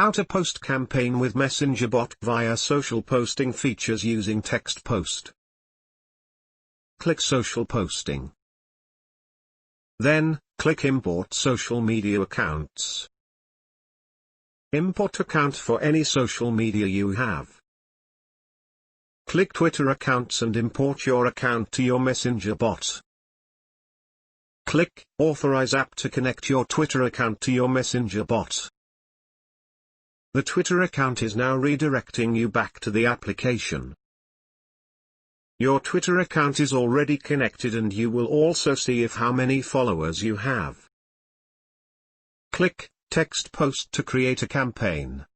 How to post campaign with messengerbot via social posting features using text post. Click social posting. Then, click import social media accounts. Import account for any social media you have. Click Twitter accounts and import your account to your messengerbot. Click Authorize app to connect your Twitter account to your messengerbot. The Twitter account is now redirecting you back to the application. Your Twitter account is already connected and you will also see how many followers you have. Click Text Post to create a campaign.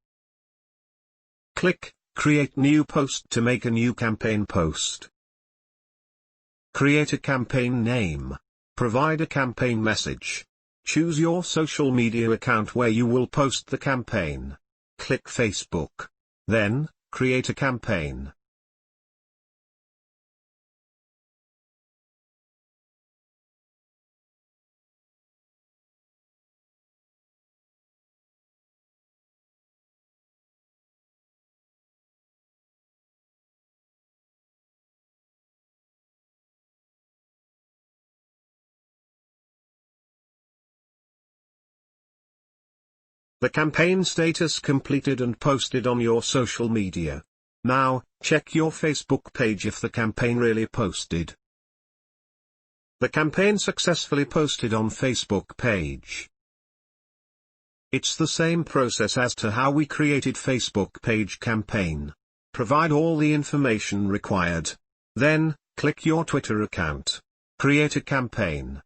Click Create New Post to make a new campaign post. Create a campaign name. Provide a campaign message. Choose your social media account where you will post the campaign. Click Facebook. Then, create a campaign. The campaign status completed and posted on your social media. Now, check your Facebook page if the campaign really posted. The campaign successfully posted on Facebook page. It's the same process as to how we created Facebook page campaign. Provide all the information required. Then, click your Twitter account. Create a campaign.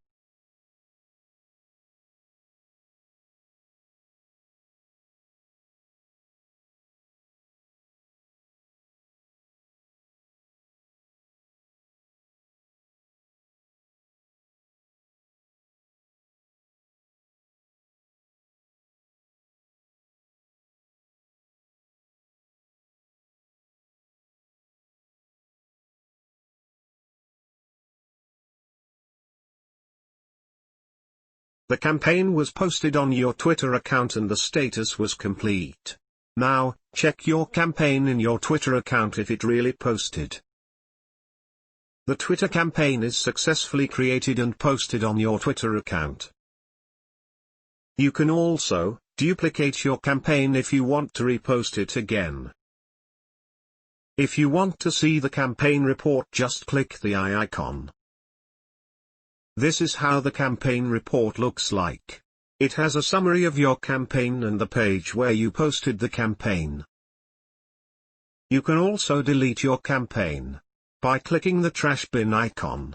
The campaign was posted on your Twitter account and the status was complete. Now, check your campaign in your Twitter account if it really posted. The Twitter campaign is successfully created and posted on your Twitter account. You can also duplicate your campaign if you want to repost it again. If you want to see the campaign report, just click the eye icon. This is how the campaign report looks like. It has a summary of your campaign and the page where you posted the campaign. You can also delete your campaign by clicking the trash bin icon.